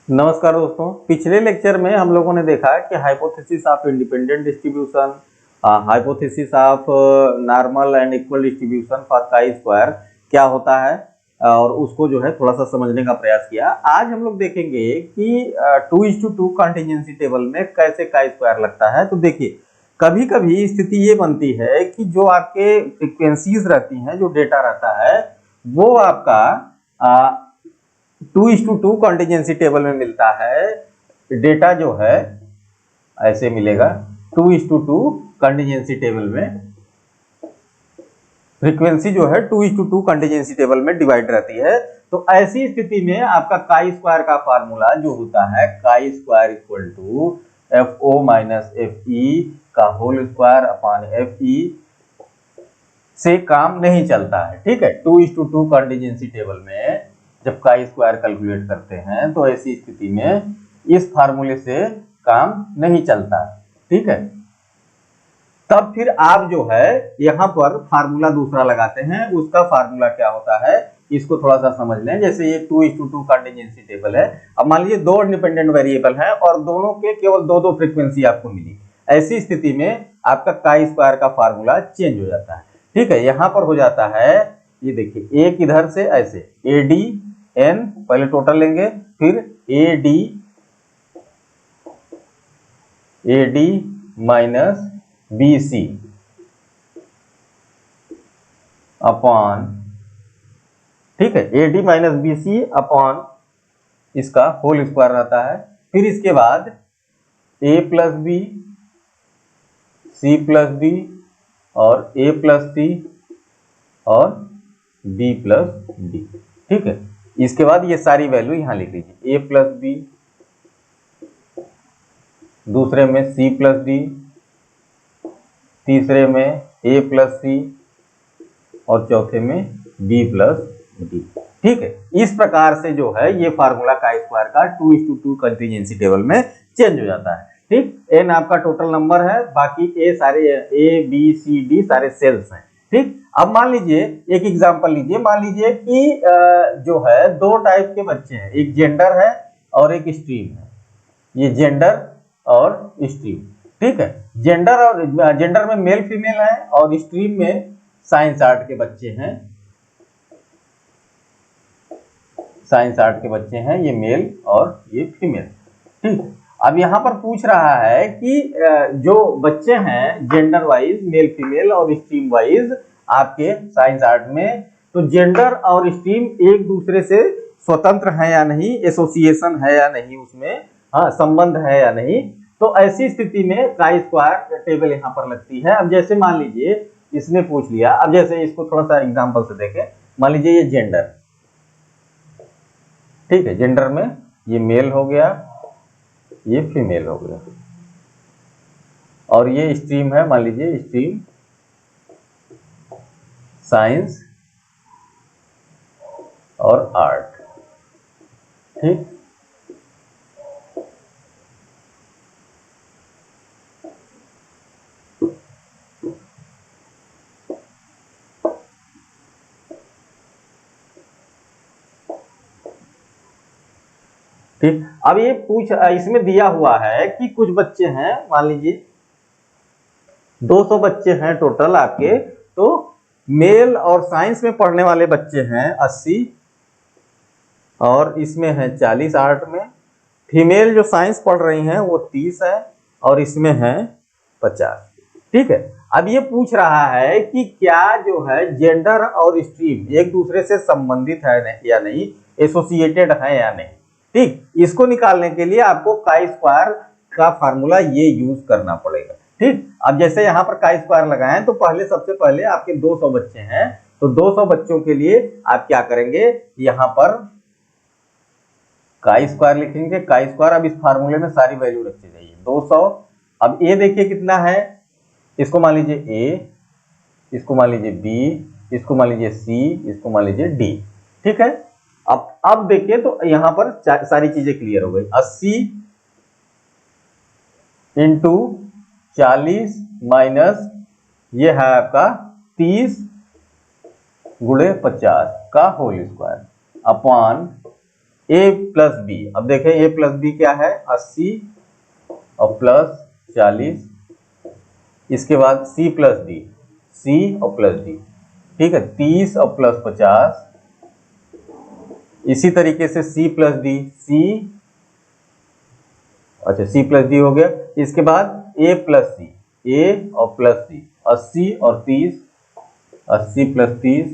नमस्कार दोस्तों। पिछले लेक्चर में हम लोगों ने देखा कि hypothesis of independent distribution, hypothesis of normal and equal distribution for chi square क्या होता है और उसको जो है थोड़ा सा समझने का प्रयास किया। आज हम लोग देखेंगे कि 2:2 कंटीजेंसी टेबल में कैसे काई स्क्वायर लगता है। तो देखिए, कभी कभी स्थिति ये बनती है कि जो आपके फ्रीक्वेंसीज रहती हैं, जो डेटा रहता है, वो आपका 2:2 कंटीजेंसी टेबल में मिलता है। डेटा जो है ऐसे मिलेगा 2:2 कंटीजेंसी टेबल में। फ्रीक्वेंसी जो है 2:2 कंटीजेंसी टेबल में डिवाइड रहती है। तो ऐसी स्थिति में आपका काई स्क्वायर का फार्मूला जो होता है, chi square equal to FO minus FE का होल स्क्वायर अपॉन FE से काम नहीं चलता है। ठीक है, 2:2 कंटीजेंसी टेबल में जब काई स्क्वायर कैलकुलेट करते हैं तो ऐसी स्थिति में इस फार्मूले से काम नहीं चलता। ठीक है, तब फिर आप जो है यहाँ पर फार्मूला दूसरा लगाते हैं। उसका फार्मूला क्या होता है, इसको थोड़ा सा समझ लें। जैसे ये 2:2 कंटीजेंसी टेबल है। अब मान लीजिए दो इंडिपेंडेंट वेरिएबल है और दोनों के केवल दो फ्रीक्वेंसी आपको मिली। ऐसी स्थिति में आपका काई स्क्वायर का फार्मूला चेंज हो जाता है। ठीक है, यहाँ पर हो जाता है, ये देखिए, एक इधर से ऐसे ADN पहले टोटल लेंगे, फिर AD माइनस BC अपॉन, ठीक है, AD माइनस BC अपॉन इसका होल स्क्वायर रहता है। फिर इसके बाद A plus B, C plus B और A प्लस C और B प्लस D। ठीक है, इसके बाद ये सारी वैल्यू यहां लिख लीजिए। A प्लस B, दूसरे में C प्लस D, तीसरे में A प्लस C और चौथे में B प्लस D। ठीक है, इस प्रकार से जो है ये फार्मूला काई स्क्वायर का 2:2 कंटीजेंसी टेबल में चेंज हो जाता है। ठीक, N आपका टोटल नंबर है, बाकी A B C D सारे सेल्स हैं। ठीक, अब मान लीजिए एक एग्जांपल लीजिए। मान लीजिए कि जो है दो टाइप के बच्चे हैं, एक जेंडर है और एक स्ट्रीम है। ये जेंडर और स्ट्रीम। ठीक है, जेंडर में मेल फीमेल है और स्ट्रीम में साइंस आर्ट के बच्चे हैं। साइंस आर्ट के बच्चे हैं, ये मेल और ये फीमेल। ठीक, अब यहाँ पर पूछ रहा है कि जो बच्चे हैं जेंडर वाइज, मेल फीमेल और स्ट्रीम वाइज आपके साइंस आर्ट में, तो जेंडर और स्ट्रीम एक दूसरे से स्वतंत्र है या नहीं, एसोसिएशन है या नहीं, उसमें हाँ संबंध है या नहीं। तो ऐसी स्थिति में काई स्क्वायर टेबल यहाँ पर लगती है। अब जैसे मान लीजिए इसने पूछ लिया, अब जैसे इसको थोड़ा सा एग्जांपल से देखें। मान लीजिए ये जेंडर, ठीक है, जेंडर में ये मेल हो गया, ये फीमेल हो गया, और ये स्ट्रीम है, मान लीजिए स्ट्रीम साइंस और आर्ट। ठीक, ठीक, अब ये इसमें दिया हुआ है कि कुछ बच्चे हैं, मान लीजिए 200 बच्चे हैं टोटल आपके। तो मेल और साइंस में पढ़ने वाले बच्चे हैं 80 और इसमें है 40 आर्ट में। फीमेल जो साइंस पढ़ रही हैं वो 30 है और इसमें है 50। ठीक है, अब ये पूछ रहा है कि क्या जो है जेंडर और स्ट्रीम एक दूसरे से संबंधित है या नहीं, एसोसिएटेड है या नहीं। ठीक, इसको निकालने के लिए आपको काई स्क्वायर का फार्मूला ये यूज करना पड़ेगा। ठीक, अब जैसे यहाँ पर काई स्क्वायर लगाएं तो सबसे पहले आपके 200 बच्चे हैं, तो 200 बच्चों के लिए आप क्या करेंगे, यहाँ पर काई स्क्वायर लिखेंगे। काई स्क्वायर, अब इस फार्मूले में सारी वैल्यू रखी जाइए 200। अब ए देखिए कितना है, इसको मान लीजिए A, इसको मान लीजिए B, इसको मान लीजिए C, इसको मान लीजिए D। ठीक है, अब देखिए तो यहाँ पर सारी चीजें क्लियर हो गई। 80 इंटू 40 माइनस ये है आपका 30 गुणे 50 का होल स्क्वायर अपॉन ए प्लस बी, अब देखें ए प्लस बी क्या है 80 और प्लस 40, इसके बाद सी प्लस डी, सी और प्लस डी, ठीक है 30 और प्लस 50, इसी तरीके से सी प्लस डी, सी, अच्छा सी प्लस डी हो गया, इसके बाद ए प्लस सी, ए और प्लस सी 80 और 30, 80 प्लस 30,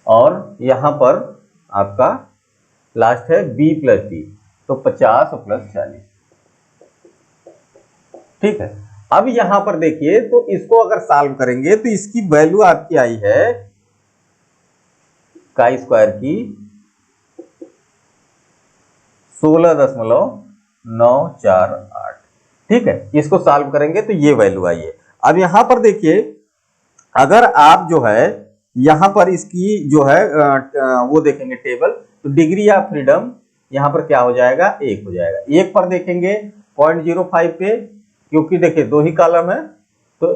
और यहां पर आपका लास्ट है बी प्लस डी, तो 50 और प्लस 40, ठीक है। अब यहां पर देखिए तो इसको अगर सॉल्व करेंगे तो इसकी वैल्यू आपकी आई है काई स्क्वायर की 16.948, ठीक है। इसको सॉल्व करेंगे तो ये वैल्यू आई है। अब यहां पर देखिए अगर आप जो है यहां पर इसकी जो है वो देखेंगे टेबल, तो डिग्री ऑफ फ्रीडम यहां पर क्या हो जाएगा 1 हो जाएगा। 1 पर देखेंगे 0.05 पे, क्योंकि देखिए दो ही कॉलम है तो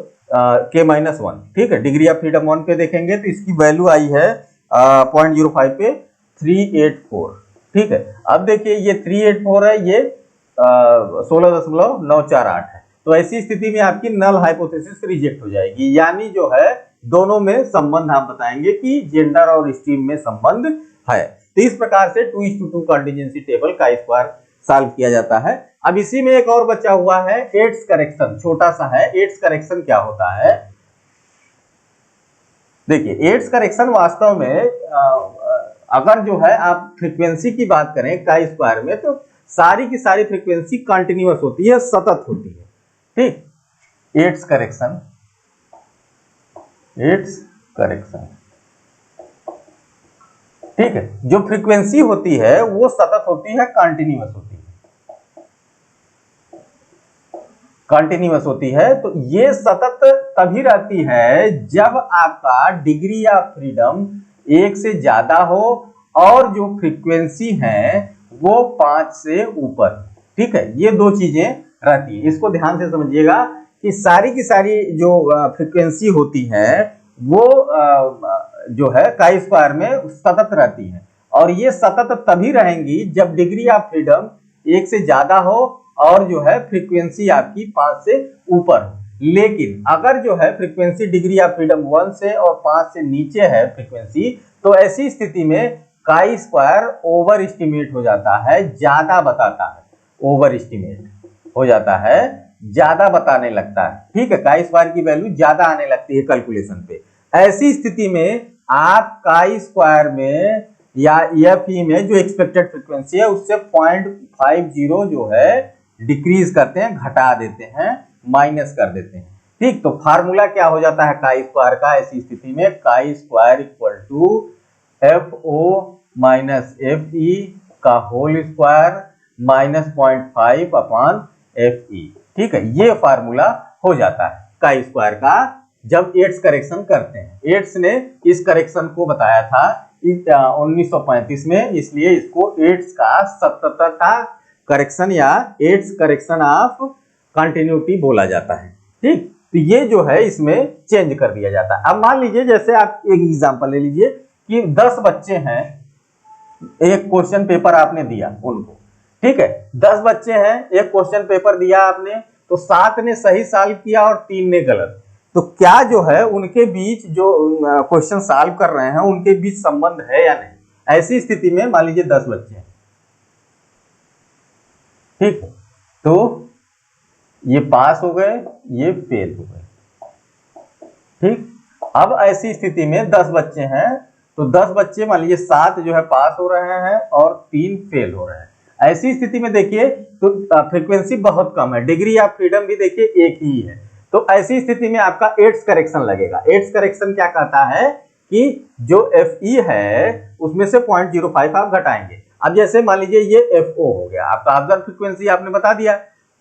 k-1, ठीक है। डिग्री ऑफ फ्रीडम 1 पे देखेंगे तो इसकी वैल्यू आई है 0.05 पे 384, ठीक है। अब देखिए ये 384 है, ये 16.948 है, तो ऐसी स्थिति में आपकी नल हाइपोथेसिस रिजेक्ट हो जाएगी, यानी जो है दोनों में संबंध आप बताएंगे कि जेंडर और स्ट्रीम में संबंध है। तो इस प्रकार से 2:2 कंटीजेंसी टेबल का स्क्वायर सॉल्व किया जाता है। अब इसी में एक और बचा हुआ है एड्स करेक्शन, छोटा सा है। एड्स करेक्शन क्या होता है, देखिए एड्स करेक्शन वास्तव में अगर जो है आप फ्रीक्वेंसी की बात करें काई स्क्वायर में, तो सारी की सारी फ्रीक्वेंसी कंटिन्यूअस होती है, सतत होती है, ठीक। एड्स करेक्शन, एड्स करेक्शन, ठीक है। जो फ्रीक्वेंसी होती है वो सतत होती है, कंटिन्यूअस होती है, कंटिन्यूअस होती है। तो ये सतत तभी रहती है जब आपका डिग्री ऑफ फ्रीडम 1 से ज्यादा हो और जो फ्रीक्वेंसी है वो 5 से ऊपर, ठीक है। ये दो चीजें रहती है, इसको ध्यान से समझिएगा कि सारी की सारी जो फ्रीक्वेंसी होती है वो जो है काई स्क्वायर में सतत रहती है, और ये सतत तभी रहेंगी जब डिग्री ऑफ फ्रीडम 1 से ज्यादा हो और जो है फ्रीक्वेंसी आपकी 5 से ऊपर हो। लेकिन अगर जो है फ्रीक्वेंसी डिग्री ऑफ फ्रीडम 1 से और 5 से नीचे है फ्रीक्वेंसी, तो ऐसी स्थिति में काई स्क्वायर ओवर एस्टिमेट हो जाता है, ज्यादा बताता है, ओवर एस्टिमेट हो जाता है, ज्यादा बताने लगता है, ठीक है। काई स्क्वायर की वैल्यू ज्यादा आने लगती है कैलकुलेशन पे। ऐसी स्थिति में आप काई स्क्वायर में या EFE में जो एक्सपेक्टेड फ्रीक्वेंसी है उससे 0.50 जो है डिक्रीज करते हैं, घटा देते हैं, माइनस कर देते हैं, ठीक। तो फार्मूला क्या हो जाता है काई स्क्वायर का ऐसी स्थिति में, chi square equal to FO minus FE का whole square minus 0.5 upon FE, ठीक है। ये फार्मूला हो जाता है काई स्क्वायर का जब एड्स करेक्शन करते हैं। एड्स ने इस करेक्शन को बताया था 1935 में, इसलिए इसको एड्स का सततता करेक्शन या एड्स करेक्शन ऑफ कंटिन्यूटी बोला जाता है, ठीक। तो ये जो है इसमें चेंज कर दिया जाता है। अब मान लीजिए जैसे आप एक एग्जांपल ले लीजिए कि 10 बच्चे हैं, एक क्वेश्चन पेपर आपने दिया उनको, ठीक है। 10 बच्चे हैं, एक क्वेश्चन पेपर दिया आपने, तो 7 ने सही सॉल्व किया और 3 ने गलत, तो क्या जो है उनके बीच जो क्वेश्चन सॉल्व कर रहे हैं उनके बीच संबंध है या नहीं। ऐसी स्थिति में मान लीजिए 10 बच्चे हैं, ठीक है, तो ये पास हो गए, ये फेल हो गए, ठीक। अब ऐसी स्थिति में 10 बच्चे हैं, तो 10 बच्चे मान लीजिए 7 जो है पास हो रहे हैं और 3 फेल हो रहे हैं। ऐसी स्थिति में देखिए तो फ्रीक्वेंसी बहुत कम है, डिग्री ऑफ फ्रीडम भी देखिए एक ही है, तो ऐसी स्थिति में आपका एड्स करेक्शन लगेगा। एड्स करेक्शन क्या कहता है कि जो FE है उसमें से 0.05 आप घटाएंगे। अब जैसे मान लीजिए ये FO हो गया, आपका ऑब्जर्व फ्रीक्वेंसी आपने बता दिया,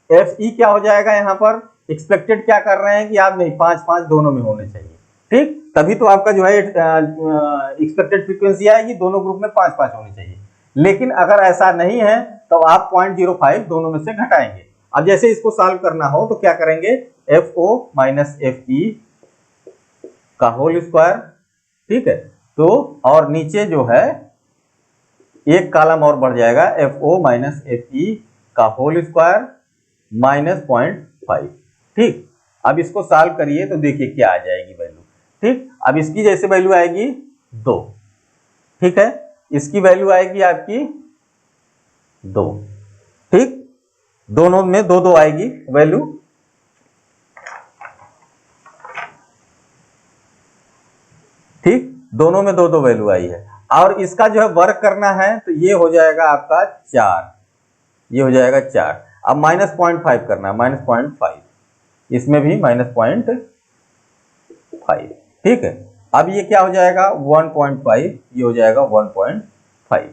FE क्या हो जाएगा, यहाँ पर एक्सपेक्टेड क्या कर रहे हैं कि आप नहीं 5-5 दोनों में होने चाहिए, ठीक। तभी तो आपका जो है एक्सपेक्टेड फ्रीक्वेंसी आएगी, दोनों ग्रुप में 5-5 होनी चाहिए। लेकिन अगर ऐसा नहीं है तो आप 0.05 दोनों में से घटाएंगे। अब जैसे इसको सॉल्व करना हो तो क्या करेंगे, FO माइनस FE का होल स्क्वायर, ठीक है। तो और नीचे जो है एक कॉलम और बढ़ जाएगा, FO माइनस FE का होल स्क्वायर माइनस 0.5। ठीक, अब इसको सॉल्व करिए तो देखिए क्या आ जाएगी वैल्यू। ठीक, अब इसकी जैसे वैल्यू आएगी 2। ठीक है, इसकी वैल्यू आएगी आपकी 2। ठीक, दोनों में 2 आएगी वैल्यू। ठीक, दोनों में 2 वैल्यू आई है। और इसका जो है वर्क करना है तो ये हो जाएगा आपका 4, ये हो जाएगा 4। अब माइनस 0.5 करना है, माइनस 0.5, इसमें भी माइनस 0.5। ठीक है, अब ये क्या हो जाएगा 1.5, ये हो जाएगा 1.5।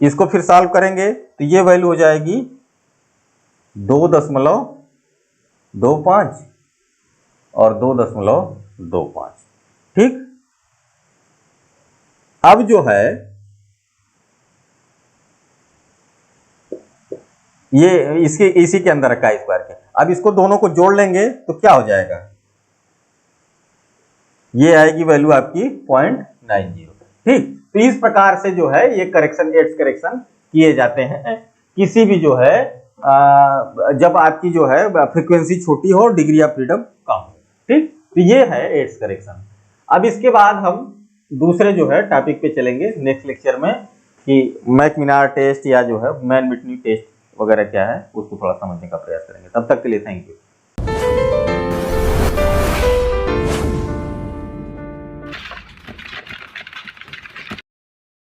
इसको फिर सॉल्व करेंगे तो ये वैल्यू हो जाएगी 2.25 और 2.25। ठीक, अब जो है ये इसी के अंदर रखा है स्क्वायर के। अब इसको दोनों को जोड़ लेंगे तो क्या हो जाएगा, ये आएगी वैल्यू आपकी 0.90। ठीक, तो इस प्रकार से जो है ये करेक्शन, एड्स करेक्शन किए जाते हैं किसी भी जो है जब आपकी जो है फ्रीक्वेंसी छोटी हो, डिग्री ऑफ फ्रीडम कम हो। ठीक, तो ये है एड्स करेक्शन। अब इसके बाद हम दूसरे जो है टॉपिक पे चलेंगे नेक्स्ट लेक्चर में कि मैकमीनार टेस्ट या जो है मैन विटनी टेस्ट वगैरह क्या है, उसको थोड़ा समझने का प्रयास करेंगे। तब तक के लिए थैंक यू।